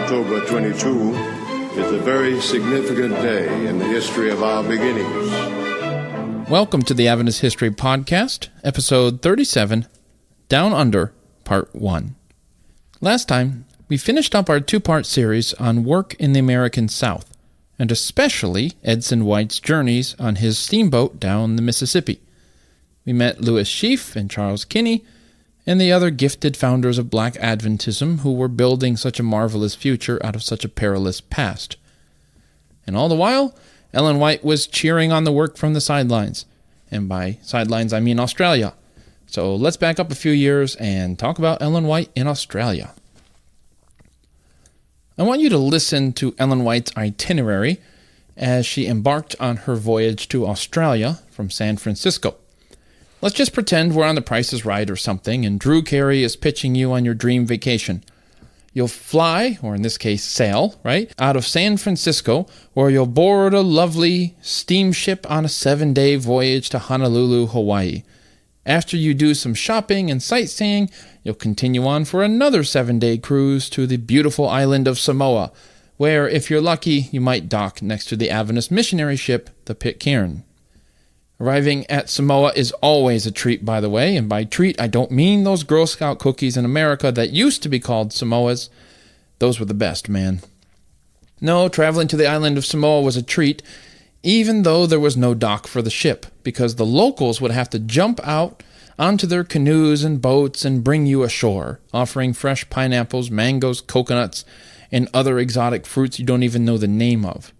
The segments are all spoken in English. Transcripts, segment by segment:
October 22 is a very significant day in the history of our beginnings. Welcome to the Adventist History Podcast, episode 37, Down Under, Part 1. Last time, we finished up our two-part series on work in the American South, and especially Edson White's journeys on his steamboat down the Mississippi. We met Lewis Sheaf and Charles Kinney, and the other gifted founders of Black Adventism who were building such a marvelous future out of such a perilous past. And all the while, Ellen White was cheering on the work from the sidelines. And by sidelines, I mean Australia. So let's back up a few years and talk about Ellen White in Australia. I want you to listen to Ellen White's itinerary as she embarked on her voyage to Australia from San Francisco. Let's just pretend we're on The Price is Right or something, and Drew Carey is pitching you on your dream vacation. You'll fly, or in this case sail, right, out of San Francisco, where you'll board a lovely steamship on a 7-day voyage to Honolulu, Hawaii. After you do some shopping and sightseeing, you'll continue on for another 7-day cruise to the beautiful island of Samoa, where, if you're lucky, you might dock next to the Adventist missionary ship, the Pitcairn. Arriving at Samoa is always a treat, by the way, and by treat I don't mean those Girl Scout cookies in America that used to be called Samoas. Those were the best, man. No, traveling to the island of Samoa was a treat, even though there was no dock for the ship, because the locals would have to jump out onto their canoes and boats and bring you ashore, offering fresh pineapples, mangoes, coconuts, and other exotic fruits you don't even know the name of.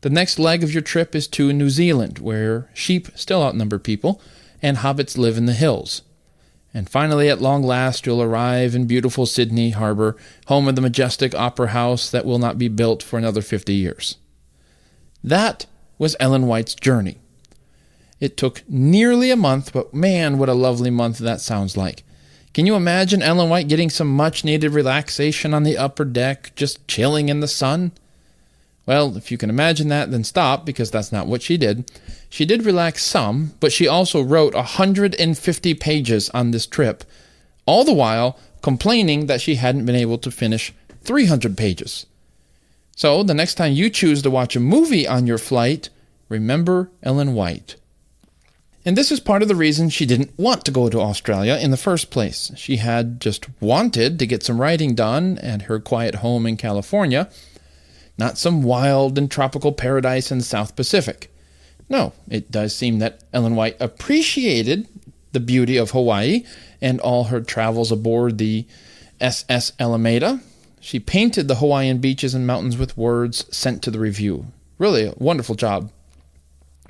The next leg of your trip is to New Zealand, where sheep still outnumber people, and hobbits live in the hills. And finally, at long last, you'll arrive in beautiful Sydney Harbour, home of the majestic opera house that will not be built for another 50 years. That was Ellen White's journey. It took nearly a month, but man, what a lovely month that sounds like. Can you imagine Ellen White getting some much-needed relaxation on the upper deck, just chilling in the sun? Well, if you can imagine that, then stop, because that's not what she did. She did relax some, but she also wrote 150 pages on this trip, all the while complaining that she hadn't been able to finish 300 pages. So, the next time you choose to watch a movie on your flight, remember Ellen White. And this is part of the reason she didn't want to go to Australia in the first place. She had just wanted to get some writing done at her quiet home in California, not some wild and tropical paradise in the South Pacific. No, it does seem that Ellen White appreciated the beauty of Hawaii and all her travels aboard the SS Alameda. She painted the Hawaiian beaches and mountains with words sent to the review. Really a wonderful job.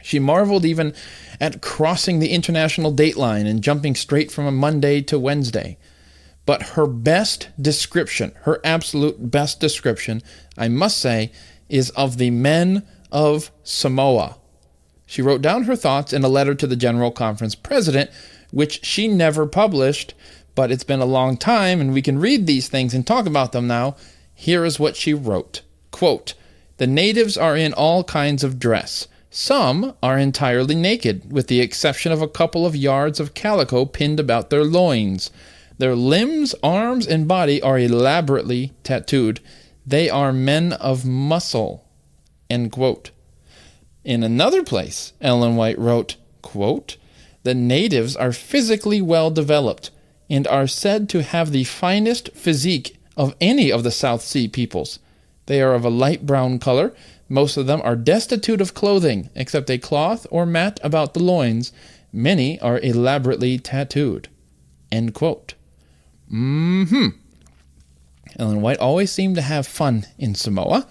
She marveled even at crossing the international dateline and jumping straight from a Monday to Wednesday. But her best description, her absolute best description, I must say, is of the men of Samoa. She wrote down her thoughts in a letter to the General Conference president, which she never published, but it's been a long time and we can read these things and talk about them now. Here is what she wrote. Quote, "The natives are in all kinds of dress. Some are entirely naked, with the exception of a couple of yards of calico pinned about their loins. Their limbs, arms, and body are elaborately tattooed. They are men of muscle." End quote. In another place, Ellen White wrote, quote, "The natives are physically well developed and are said to have the finest physique of any of the South Sea peoples. They are of a light brown color. Most of them are destitute of clothing, except a cloth or mat about the loins. Many are elaborately tattooed." End quote. Ellen White always seemed to have fun in Samoa.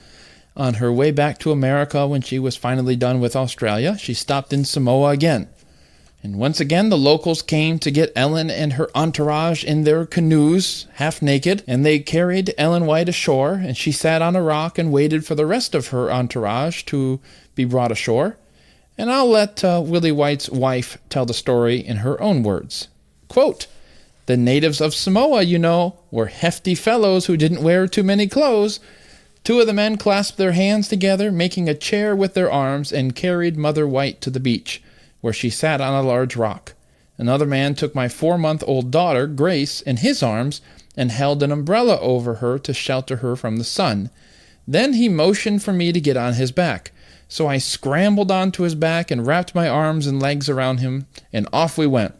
On her way back to America when she was finally done with Australia, she stopped in Samoa again. And once again the locals came to get Ellen and her entourage in their canoes, half naked, and they carried Ellen White ashore, and she sat on a rock and waited for the rest of her entourage to be brought ashore. And I'll let Willie White's wife tell the story in her own words. Quote, "The natives of Samoa, you know, were hefty fellows who didn't wear too many clothes. 2 of the men clasped their hands together, making a chair with their arms, and carried Mother White to the beach, where she sat on a large rock. Another man took my 4-month-old daughter, Grace, in his arms, and held an umbrella over her to shelter her from the sun. Then he motioned for me to get on his back. So I scrambled onto his back and wrapped my arms and legs around him, and off we went.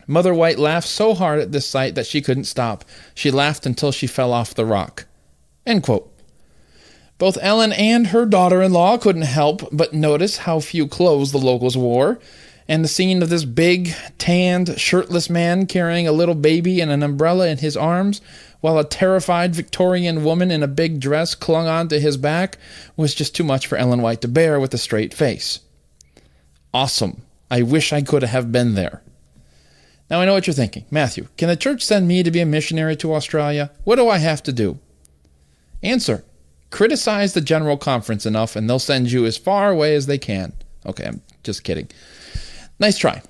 Mother White laughed so hard at this sight that she couldn't stop. She laughed until she fell off the rock." End quote. Both Ellen and her daughter-in-law couldn't help but notice how few clothes the locals wore, and the scene of this big, tanned, shirtless man carrying a little baby and an umbrella in his arms, while a terrified Victorian woman in a big dress clung onto his back, was just too much for Ellen White to bear with a straight face. Awesome. I wish I could have been there. Now I know what you're thinking. Matthew, can the church send me to be a missionary to Australia? What do I have to do? Answer. Criticize the General Conference enough and they'll send you as far away as they can. Okay, I'm just kidding. Nice try.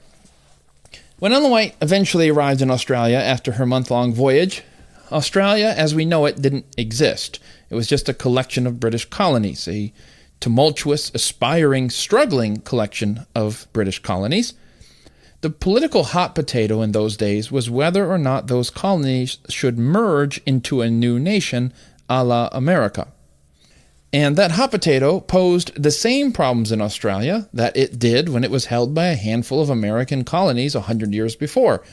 When Ellen White eventually arrived in Australia after her month-long voyage, Australia as we know it didn't exist. It was just a collection of British colonies, a tumultuous, aspiring, struggling collection of British colonies. The political hot potato in those days was whether or not those colonies should merge into a new nation a la America. And that hot potato posed the same problems in Australia that it did when it was held by a handful of American colonies 100 years before.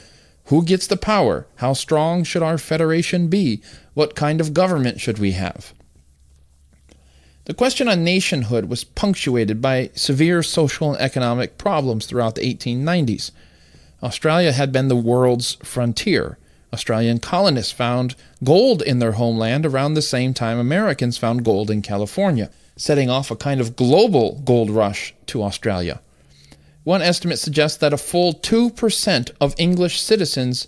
Who gets the power? How strong should our federation be? What kind of government should we have? The question on nationhood was punctuated by severe social and economic problems throughout the 1890s. Australia had been the world's frontier. Australian colonists found gold in their homeland around the same time Americans found gold in California, setting off a kind of global gold rush to Australia. One estimate suggests that a full 2% of English citizens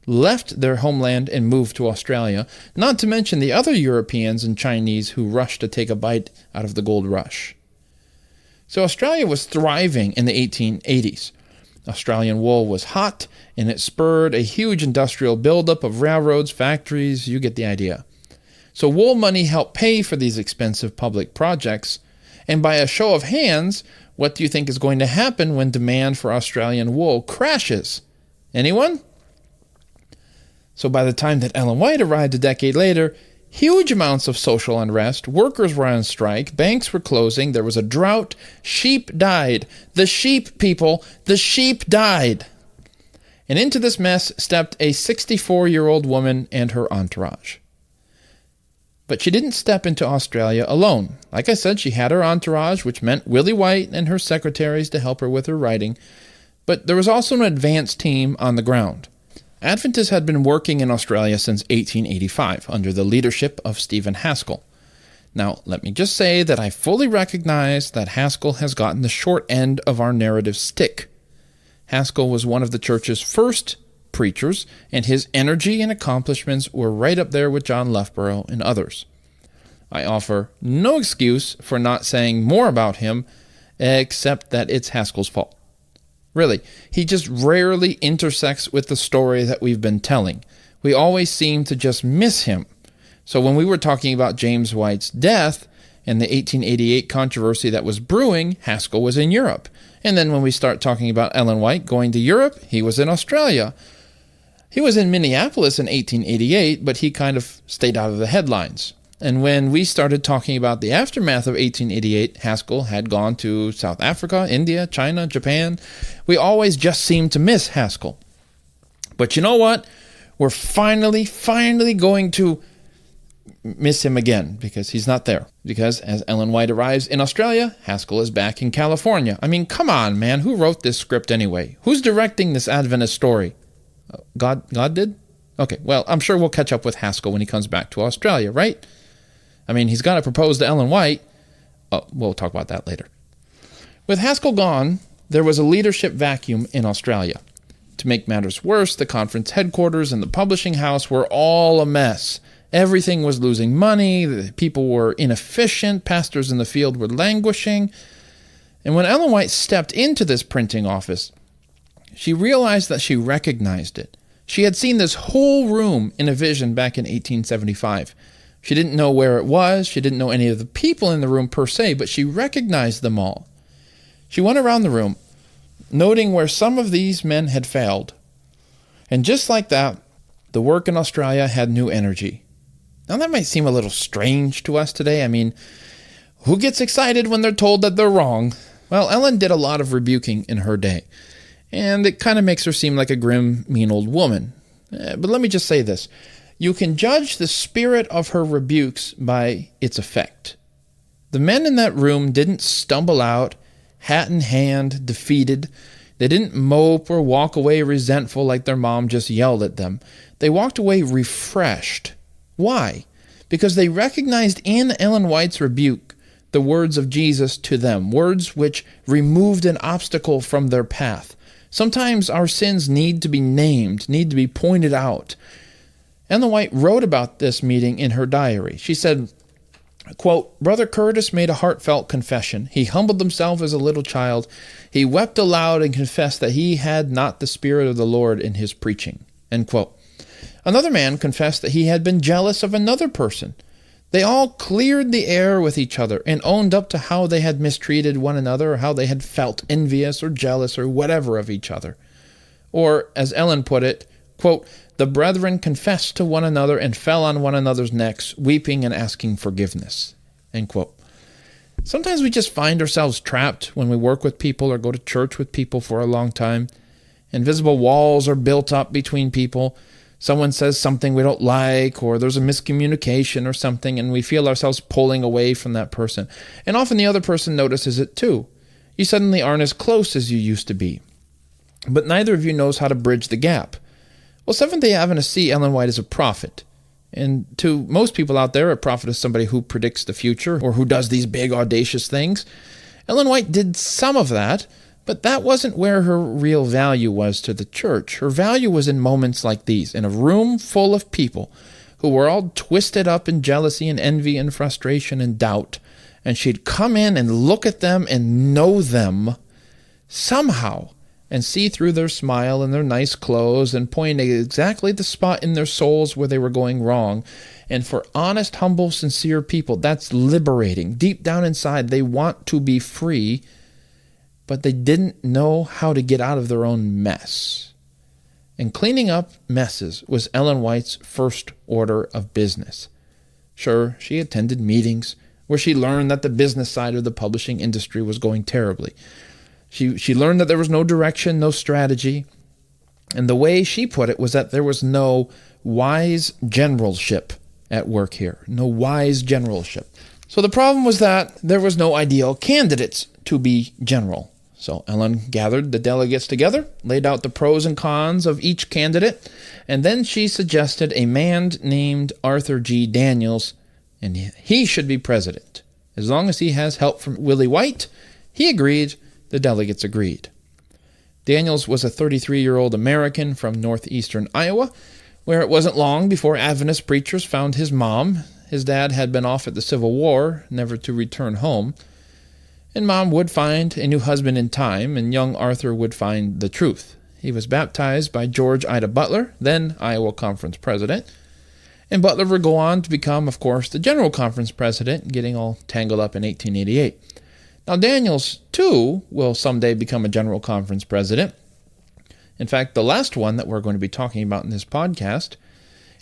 left their homeland and moved to Australia, not to mention the other Europeans and Chinese who rushed to take a bite out of the gold rush. So Australia was thriving in the 1880s. Australian wool was hot, and it spurred a huge industrial buildup of railroads, factories, you get the idea. So wool money helped pay for these expensive public projects, and by a show of hands, what do you think is going to happen when demand for Australian wool crashes? Anyone? So by the time that Ellen White arrived a decade later, huge amounts of social unrest, workers were on strike, banks were closing, there was a drought, sheep died. The sheep, people, the sheep died. And into this mess stepped a 64-year-old woman and her entourage. But she didn't step into Australia alone. Like I said, she had her entourage, which meant Willie White and her secretaries to help her with her writing. But there was also an advance team on the ground. Adventists had been working in Australia since 1885 under the leadership of Stephen Haskell. Now, let me just say that I fully recognize that Haskell has gotten the short end of our narrative stick. Haskell was one of the church's first preachers, and his energy and accomplishments were right up there with John Loughborough and others. I offer no excuse for not saying more about him, except that it's Haskell's fault. Really, he just rarely intersects with the story that we've been telling. We always seem to just miss him. So when we were talking about James White's death and the 1888 controversy that was brewing, Haskell was in Europe. And then when we start talking about Ellen White going to Europe, he was in Australia. He was in Minneapolis in 1888, but he kind of stayed out of the headlines. And when we started talking about the aftermath of 1888, Haskell had gone to South Africa, India, China, Japan. We always just seemed to miss Haskell. But you know what? We're finally going to miss him again because he's not there. Because as Ellen White arrives in Australia, Haskell is back in California. I mean, come on, man. Who wrote this script anyway? Who's directing this Adventist story? God did? Okay, well, I'm sure we'll catch up with Haskell when he comes back to Australia, right? I mean, he's got to propose to Ellen White. Oh, we'll talk about that later. With Haskell gone, there was a leadership vacuum in Australia. To make matters worse, the conference headquarters and the publishing house were all a mess. Everything was losing money, the people were inefficient, pastors in the field were languishing. And when Ellen White stepped into this printing office, she realized that she recognized it. She had seen this whole room in a vision back in 1875. She didn't know where it was, she didn't know any of the people in the room per se, but she recognized them all. She went around the room, noting where some of these men had failed. And just like that, the work in Australia had new energy. Now that might seem a little strange to us today. I mean, who gets excited when they're told that they're wrong? Well, Ellen did a lot of rebuking in her day, and it kind of makes her seem like a grim, mean old woman. But let me just say this. You can judge the spirit of her rebukes by its effect. The men in that room didn't stumble out, hat in hand, defeated. They didn't mope or walk away resentful like their mom just yelled at them. They walked away refreshed. Why? Because they recognized in Ellen White's rebuke the words of Jesus to them, words which removed an obstacle from their path. Sometimes our sins need to be named, need to be pointed out. Ellen White wrote about this meeting in her diary. She said, quote, "Brother Curtis made a heartfelt confession. He humbled himself as a little child. He wept aloud and confessed that he had not the Spirit of the Lord in his preaching." End quote. Another man confessed that he had been jealous of another person. They all cleared the air with each other and owned up to how they had mistreated one another, or how they had felt envious or jealous or whatever of each other. Or, as Ellen put it, quote, "The brethren confessed to one another and fell on one another's necks, weeping and asking forgiveness." End quote. Sometimes we just find ourselves trapped when we work with people or go to church with people for a long time. Invisible walls are built up between people. Someone says something we don't like, or there's a miscommunication or something, and we feel ourselves pulling away from that person. And often the other person notices it too. You suddenly aren't as close as you used to be. But neither of you knows how to bridge the gap. Well, Seventh-day Adventists see Ellen White as a prophet. And to most people out there, a prophet is somebody who predicts the future or who does these big, audacious things. Ellen White did some of that, but that wasn't where her real value was to the church. Her value was in moments like these, in a room full of people who were all twisted up in jealousy and envy and frustration and doubt. And she'd come in and look at them and know them somehow, and see through their smile and their nice clothes and point at exactly the spot in their souls where they were going wrong. And for honest, humble, sincere people, that's liberating. Deep down inside, they want to be free, but they didn't know how to get out of their own mess. And cleaning up messes was Ellen White's first order of business. Sure, she attended meetings where she learned that the business side of the publishing industry was going terribly. She learned that there was no direction, no strategy. And the way she put it was that there was no wise generalship at work here. No wise generalship. So the problem was that there was no ideal candidates to be general. So Ellen gathered the delegates together, laid out the pros and cons of each candidate, and then she suggested a man named Arthur G. Daniels, and he should be president. As long as he has help from Willie White, he agreed. The delegates agreed. Daniels was a 33-year-old American from northeastern Iowa, where it wasn't long before Adventist preachers found his mom. His dad had been off at the Civil War, never to return home. And Mom would find a new husband in time, and young Arthur would find the truth. He was baptized by George Ida Butler, then Iowa Conference president. And Butler would go on to become, of course, the General Conference president, getting all tangled up in 1888. Now, Daniels, too, will someday become a General Conference president. In fact, the last one that we're going to be talking about in this podcast.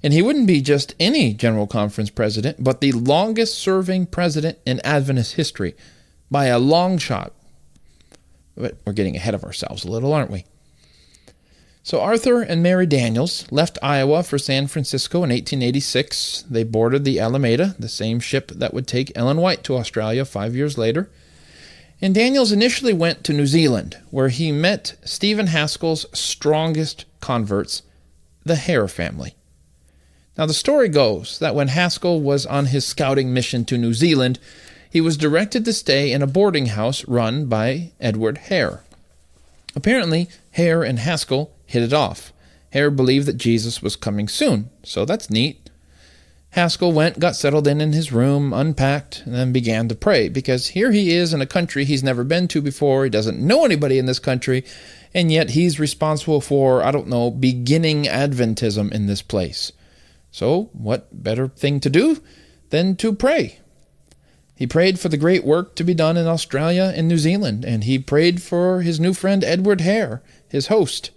And he wouldn't be just any General Conference president, but the longest-serving president in Adventist history, by a long shot. But we're getting ahead of ourselves a little, aren't we? So Arthur and Mary Daniels left Iowa for San Francisco in 1886. They boarded the Alameda, the same ship that would take Ellen White to Australia 5 years later. And Daniels initially went to New Zealand, where he met Stephen Haskell's strongest converts, the Hare family. Now, the story goes that when Haskell was on his scouting mission to New Zealand, he was directed to stay in a boarding house run by Edward Hare. Apparently, Hare and Haskell hit it off. Hare believed that Jesus was coming soon, so that's neat. Haskell went, got settled in his room, unpacked, and then began to pray, because here he is in a country he's never been to before. He doesn't know anybody in this country, and yet he's responsible for, beginning Adventism in this place. So what better thing to do than to pray? He prayed for the great work to be done in Australia and New Zealand, and he prayed for his new friend Edward Hare, his host.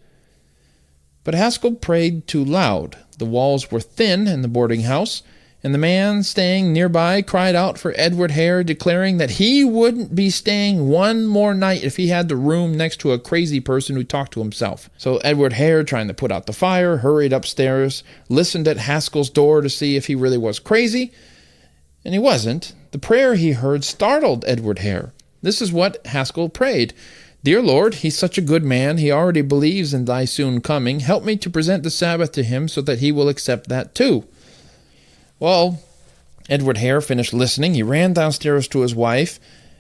But Haskell prayed too loud. The walls were thin in the boarding house, and the man staying nearby cried out for Edward Hare, declaring that he wouldn't be staying one more night if he had the room next to a crazy person who talked to himself. So Edward Hare, trying to put out the fire, hurried upstairs, listened at Haskell's door to see if he really was crazy, and he wasn't. The prayer he heard startled Edward Hare. This is what Haskell prayed. "Dear Lord, he's such a good man. He already believes in thy soon coming. Help me to present the Sabbath to him so that he will accept that too." Well, Edward Hare finished listening. He ran downstairs to his wife,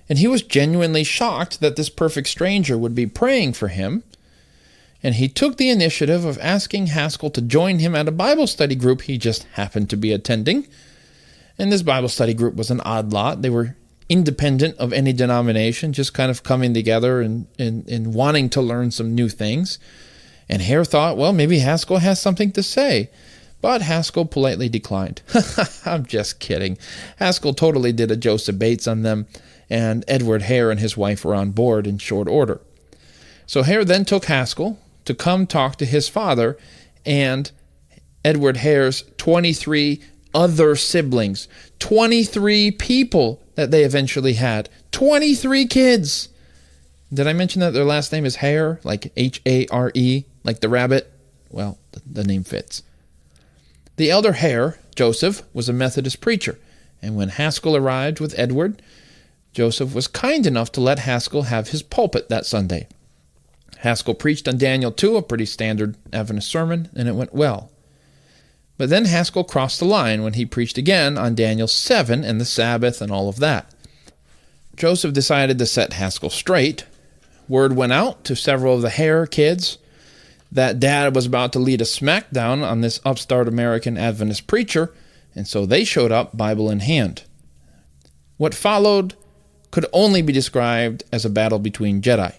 and he was genuinely shocked that this perfect stranger would be praying for him. And he took the initiative of asking Haskell to join him at a Bible study group he just happened to be attending. And this Bible study group was an odd lot. They were independent of any denomination, just kind of coming together and wanting to learn some new things. And Hare thought, well, maybe Haskell has something to say. But Haskell politely declined. I'm just kidding. Haskell totally did a Joseph Bates on them, and Edward Hare and his wife were on board in short order. So Hare then took Haskell to come talk to his father and Edward Hare's 23 other siblings. 23 people that they eventually had. 23 kids. Did I mention that their last name is Hare, like Hare, like the rabbit? Well, the name fits. The elder Hare, Joseph, was a Methodist preacher, and when Haskell arrived with Edward, Joseph was kind enough to let Haskell have his pulpit that Sunday. Haskell preached on Daniel 2, a pretty standard Adventist sermon, and it went well. But then Haskell crossed the line when he preached again on Daniel 7 and the Sabbath and all of that. Joseph decided to set Haskell straight. Word went out to several of the Hare kids that Dad was about to lead a smackdown on this upstart American Adventist preacher, and so they showed up, Bible in hand. What followed could only be described as a battle between Jedi.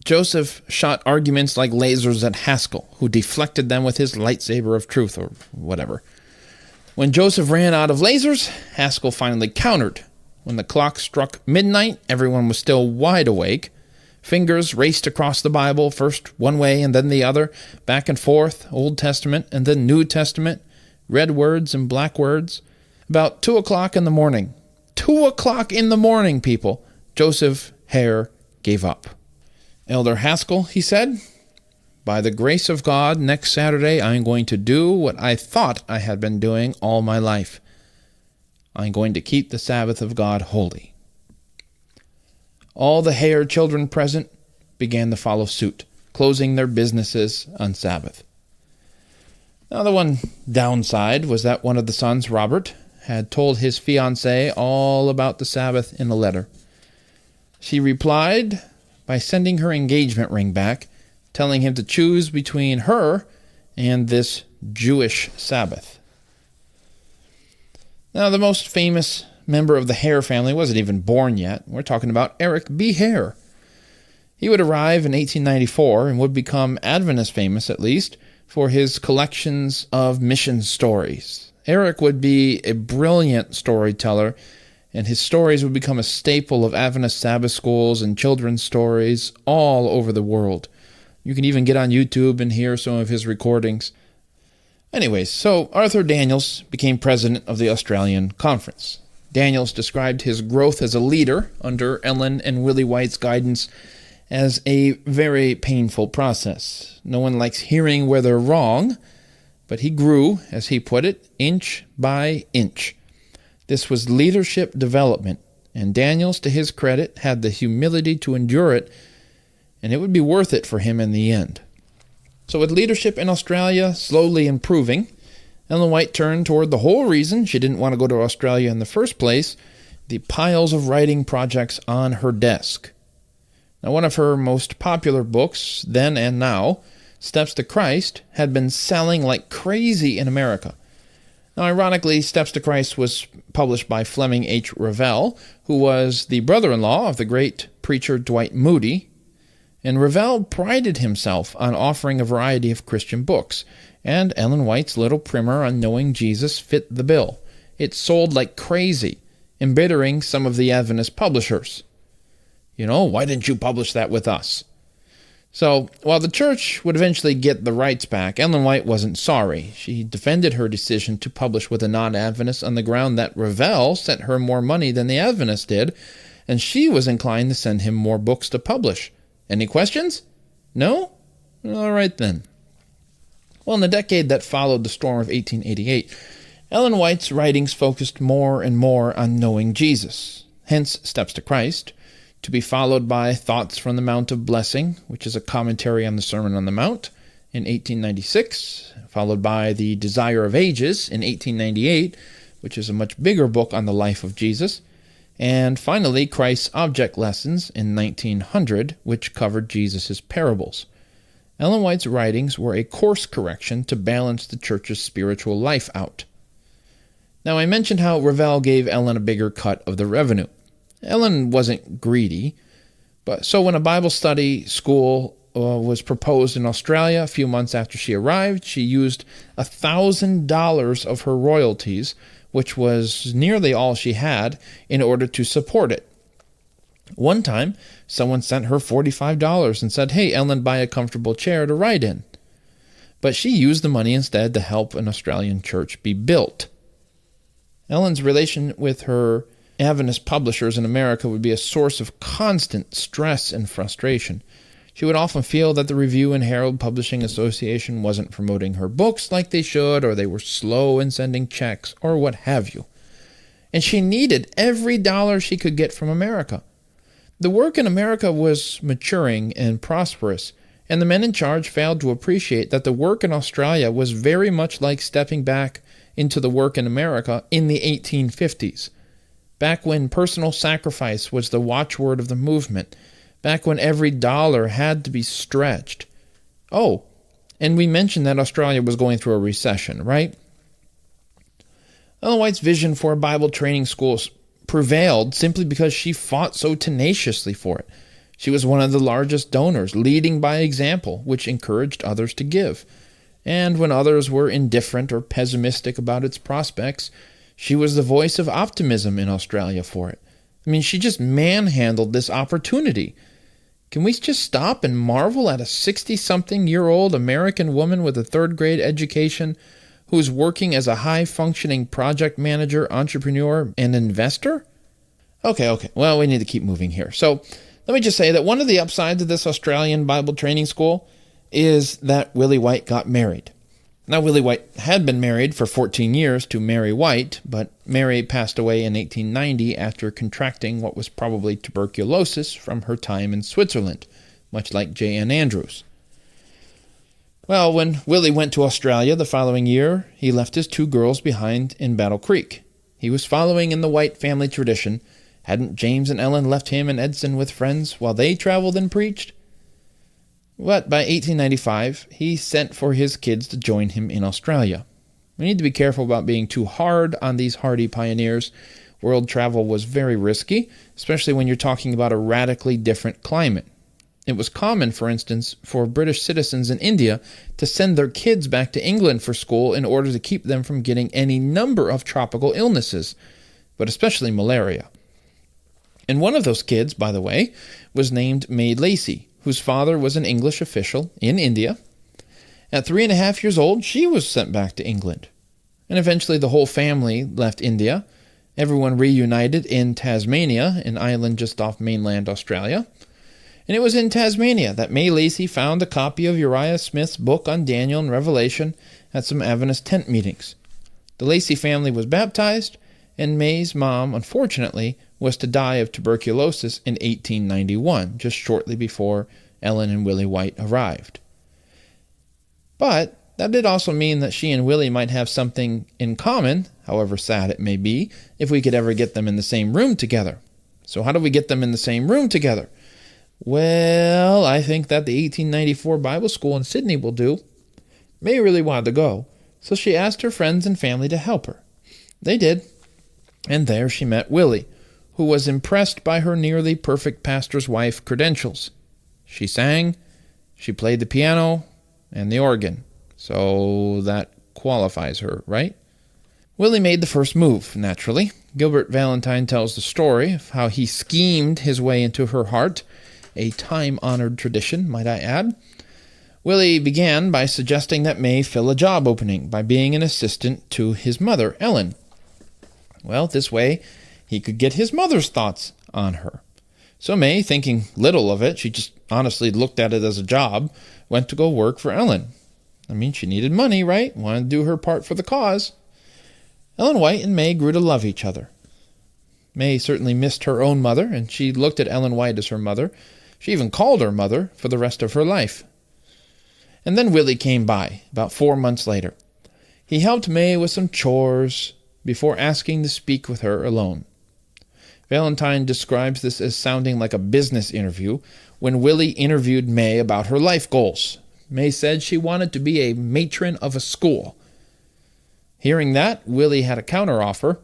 Joseph shot arguments like lasers at Haskell, who deflected them with his lightsaber of truth, or whatever. When Joseph ran out of lasers, Haskell finally countered. When the clock struck midnight, everyone was still wide awake. Fingers raced across the Bible, first one way and then the other, back and forth, Old Testament and then New Testament, red words and black words. About 2 o'clock in the morning. 2 o'clock in the morning, people. Joseph Hare gave up. Elder Haskell, he said, by the grace of God, next Saturday I'm going to do what I thought I had been doing all my life. I'm going to keep the Sabbath of God holy. All the Hare children present began to follow suit, closing their businesses on Sabbath. Now, the one downside was that one of the sons, Robert, had told his fiancée all about the Sabbath in a letter. She replied by sending her engagement ring back, telling him to choose between her and this Jewish Sabbath. Now, the most famous member of the Hare family wasn't even born yet. We're talking about Eric B. Hare. He would arrive in 1894 and would become Adventist famous, at least, for his collections of mission stories. Eric would be a brilliant storyteller, and his stories would become a staple of Adventist Sabbath schools and children's stories all over the world. You can even get on YouTube and hear some of his recordings. Anyways, so Arthur Daniels became president of the Australian Conference. Daniels described his growth as a leader under Ellen and Willie White's guidance as a very painful process. No one likes hearing where they're wrong, but he grew, as he put it, inch by inch. This was leadership development, and Daniels, to his credit, had the humility to endure it, and it would be worth it for him in the end. So with leadership in Australia slowly improving, Ellen White turned toward the whole reason she didn't want to go to Australia in the first place, the piles of writing projects on her desk. Now, one of her most popular books, then and now, Steps to Christ, had been selling like crazy in America. Now, ironically, Steps to Christ was published by Fleming H. Revell, who was the brother-in-law of the great preacher Dwight Moody, and Revell prided himself on offering a variety of Christian books, and Ellen White's little primer on knowing Jesus fit the bill. It sold like crazy, embittering some of the Adventist publishers. Why didn't you publish that with us? So, while the church would eventually get the rights back, Ellen White wasn't sorry. She defended her decision to publish with a non-Adventist on the ground that Revell sent her more money than the Adventists did, and she was inclined to send him more books to publish. Any questions? No? All right then. Well, in the decade that followed the storm of 1888, Ellen White's writings focused more and more on knowing Jesus, hence Steps to Christ, to be followed by Thoughts from the Mount of Blessing, which is a commentary on the Sermon on the Mount, in 1896, followed by The Desire of Ages in 1898, which is a much bigger book on the life of Jesus, and finally Christ's Object Lessons in 1900, which covered Jesus' parables. Ellen White's writings were a course correction to balance the church's spiritual life out. Now, I mentioned how Revell gave Ellen a bigger cut of the revenue. Ellen wasn't greedy, but so when a Bible study school was proposed in Australia a few months after she arrived, she used $1,000 of her royalties, which was nearly all she had, in order to support it. One time, someone sent her $45 and said, "Hey, Ellen, buy a comfortable chair to write in." But she used the money instead to help an Australian church be built. Ellen's relation with her Adventist publishers in America would be a source of constant stress and frustration. She would often feel that the Review and Herald Publishing Association wasn't promoting her books like they should, or they were slow in sending checks, or what have you. And she needed every dollar she could get from America. The work in America was maturing and prosperous, and the men in charge failed to appreciate that the work in Australia was very much like stepping back into the work in America in the 1850s. Back when personal sacrifice was the watchword of the movement, back when every dollar had to be stretched. Oh, and we mentioned that Australia was going through a recession, right? Ellen White's vision for a Bible training school prevailed simply because she fought so tenaciously for it. She was one of the largest donors, leading by example, which encouraged others to give. And when others were indifferent or pessimistic about its prospects, she was the voice of optimism in Australia for it. I mean, she just manhandled this opportunity. Can we just stop and marvel at a 60-something-year-old American woman with a third-grade education who's working as a high-functioning project manager, entrepreneur, and investor? Okay, well, we need to keep moving here. So let me just say that one of the upsides of this Australian Bible training school is that Willie White got married. Now, Willie White had been married for 14 years to Mary White, but Mary passed away in 1890 after contracting what was probably tuberculosis from her time in Switzerland, much like J.N. Andrews. Well, when Willie went to Australia the following year, he left his 2 girls behind in Battle Creek. He was following in the White family tradition. Hadn't James and Ellen left him and Edson with friends while they traveled and preached? But by 1895, he sent for his kids to join him in Australia. We need to be careful about being too hard on these hardy pioneers. World travel was very risky, especially when you're talking about a radically different climate. It was common, for instance, for British citizens in India to send their kids back to England for school in order to keep them from getting any number of tropical illnesses, but especially malaria. And one of those kids, by the way, was named Maid Lacey, whose father was an English official in India. At 3.5 years old, she was sent back to England. And eventually the whole family left India. Everyone reunited in Tasmania, an island just off mainland Australia. And it was in Tasmania that May Lacey found a copy of Uriah Smith's book on Daniel and Revelation at some Adventist tent meetings. The Lacey family was baptized, and May's mom, unfortunately, was to die of tuberculosis in 1891, just shortly before Ellen and Willie White arrived. But that did also mean that she and Willie might have something in common, however sad it may be, if we could ever get them in the same room together. So how do we get them in the same room together? Well, I think that the 1894 Bible School in Sydney will do. May really wanted to go, so she asked her friends and family to help her. They did, and there she met Willie, who was impressed by her nearly perfect pastor's wife credentials. She sang, she played the piano, and the organ, so that qualifies her, right? Willie made the first move, naturally. Gilbert Valentine tells the story of how he schemed his way into her heart, a time-honored tradition, might I add. Willie began by suggesting that May fill a job opening by being an assistant to his mother, Ellen. Well, this way, he could get his mother's thoughts on her. So May, thinking little of it, she just honestly looked at it as a job, went to go work for Ellen. I mean, she needed money, right? Wanted to do her part for the cause. Ellen White and May grew to love each other. May certainly missed her own mother, and she looked at Ellen White as her mother. She even called her mother for the rest of her life. And then Willie came by, about 4 months later. He helped May with some chores before asking to speak with her alone. Valentine describes this as sounding like a business interview when Willie interviewed May about her life goals. May said she wanted to be a matron of a school. Hearing that, Willie had a counteroffer.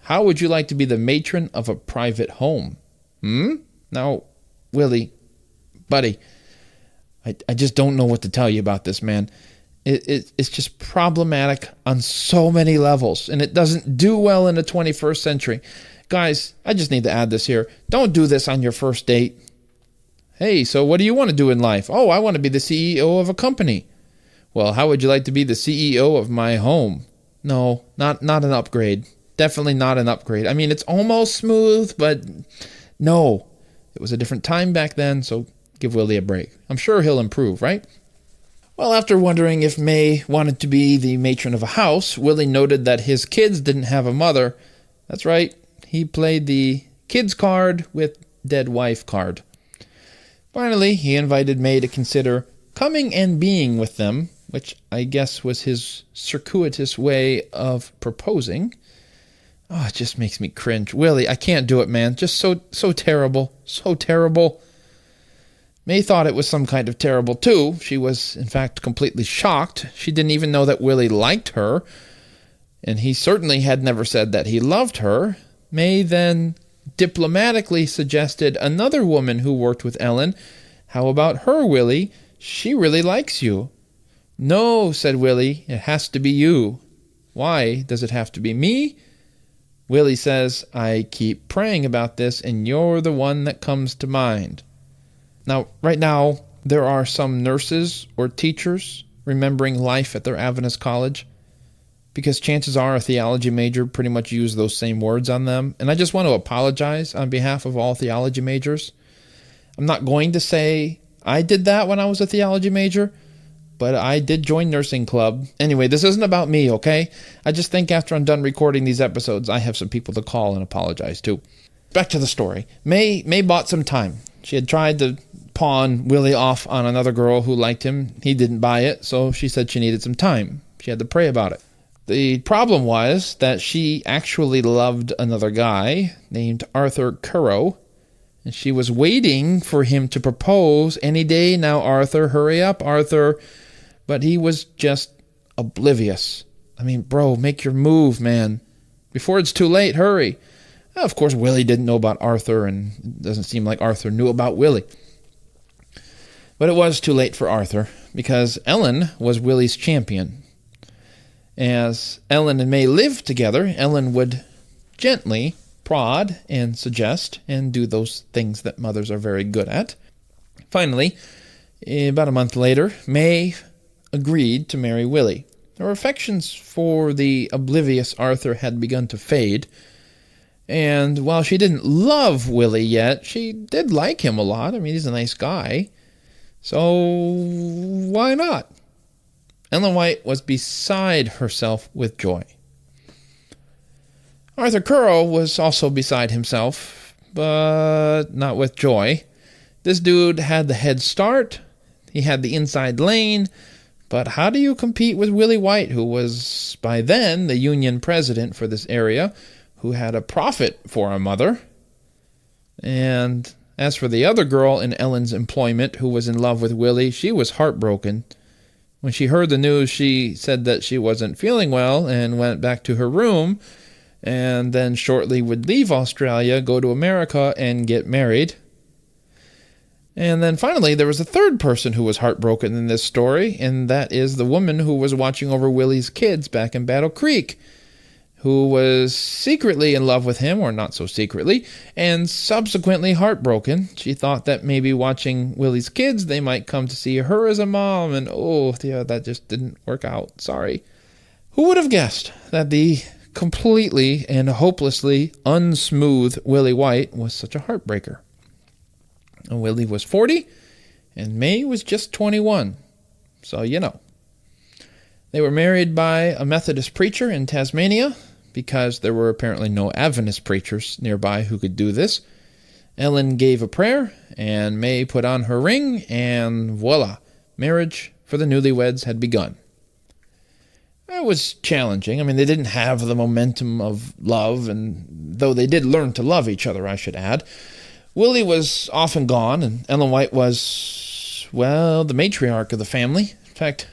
How would you like to be the matron of a private home? Now, Willie, buddy, I just don't know what to tell you about this, man. It's just problematic on so many levels, and it doesn't do well in the 21st century. Guys, I just need to add this here. Don't do this on your first date. Hey, so what do you want to do in life? Oh, I want to be the CEO of a company. Well, how would you like to be the CEO of my home? No, not an upgrade. Definitely not an upgrade. I mean, it's almost smooth, but no. It was a different time back then, so give Willie a break. I'm sure he'll improve, right? Well, after wondering if May wanted to be the matron of a house, Willie noted that his kids didn't have a mother. That's right. He played the kids card with dead wife card. Finally, he invited May to consider coming and being with them, which I guess was his circuitous way of proposing. Oh, it just makes me cringe. Willie, I can't do it, man. Just so terrible. So terrible. May thought it was some kind of terrible, too. She was, in fact, completely shocked. She didn't even know that Willie liked her, and he certainly had never said that he loved her. May then diplomatically suggested another woman who worked with Ellen. How about her, Willie? She really likes you. No, said Willie, it has to be you. Why does it have to be me? Willie says, I keep praying about this, and you're the one that comes to mind. Now, right now, there are some nurses or teachers remembering life at their Adventist college, because chances are a theology major pretty much used those same words on them. And I just want to apologize on behalf of all theology majors. I'm not going to say I did that when I was a theology major, but I did join nursing club. Anyway, this isn't about me, okay? I just think after I'm done recording these episodes, I have some people to call and apologize to. Back to the story. May bought some time. She had tried to pawn Willie off on another girl who liked him. He didn't buy it, so she said she needed some time. She had to pray about it. The problem was that she actually loved another guy named Arthur Currow, and she was waiting for him to propose any day now. Arthur, hurry up, Arthur. But he was just oblivious. I mean, bro, make your move, man. Before it's too late, hurry. Of course, Willie didn't know about Arthur, and it doesn't seem like Arthur knew about Willie. But it was too late for Arthur, because Ellen was Willie's champion. As Ellen and May lived together, Ellen would gently prod and suggest and do those things that mothers are very good at. Finally, about a month later, May agreed to marry Willie. Her affections for the oblivious Arthur had begun to fade, and while she didn't love Willie yet, she did like him a lot. I mean, he's a nice guy, so why not? Ellen White was beside herself with joy. Arthur Currow was also beside himself, but not with joy. This dude had the head start, he had the inside lane, but how do you compete with Willie White, who was by then the union president for this area, who had a prophet for a mother? And as for the other girl in Ellen's employment who was in love with Willie, she was heartbroken. When she heard the news, she said that she wasn't feeling well and went back to her room, and then shortly would leave Australia, go to America, and get married. And then finally, there was a third person who was heartbroken in this story, and that is the woman who was watching over Willie's kids back in Battle Creek, who was secretly in love with him, or not so secretly, and subsequently heartbroken. She thought that maybe watching Willie's kids, they might come to see her as a mom, and that just didn't work out. Sorry. Who would have guessed that the completely and hopelessly unsmooth Willie White was such a heartbreaker? And Willie was 40, and May was just 21. So you know. They were married by a Methodist preacher in Tasmania, because there were apparently no Adventist preachers nearby who could do this. Ellen gave a prayer, and May put on her ring, and voila, marriage for the newlyweds had begun. It was challenging. I mean, they didn't have the momentum of love, and though they did learn to love each other, I should add. Willie was often gone, and Ellen White was, well, the matriarch of the family. In fact,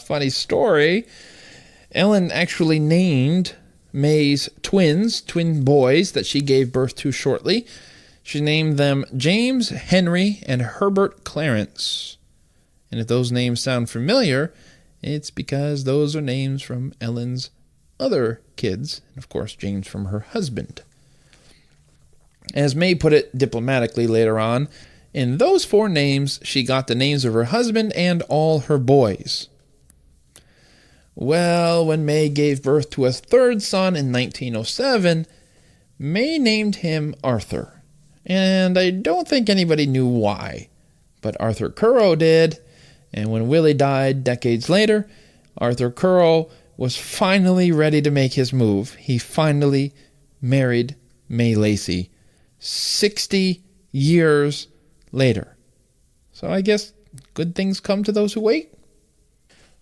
funny story, Ellen actually named May's twin boys that she gave birth to shortly. She named them James, Henry, and Herbert Clarence. And if those names sound familiar, it's because those are names from Ellen's other kids, and of course James from her husband. As May put it diplomatically later on, in those 4 names, she got the names of her husband and all her boys. Well, when May gave birth to a 3rd son in 1907, May named him Arthur. And I don't think anybody knew why, but Arthur Curro did. And when Willie died decades later, Arthur Curro was finally ready to make his move. He finally married May Lacey 60 years later. So I guess good things come to those who wait.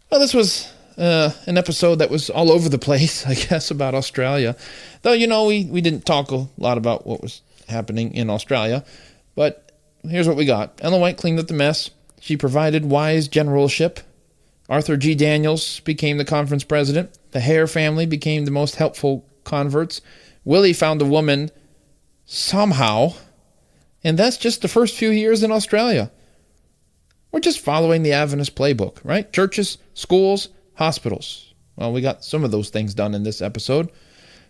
Well, this was an episode that was all over the place, I guess, about Australia. Though, we didn't talk a lot about what was happening in Australia. But here's what we got. Ellen White cleaned up the mess. She provided wise generalship. Arthur G. Daniels became the conference president. The Hare family became the most helpful converts. Willie found a woman somehow. And that's just the first few years in Australia. We're just following the Adventist playbook, right? Churches, schools, hospitals. Well, we got some of those things done in this episode.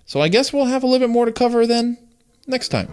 So I guess we'll have a little bit more to cover then next time.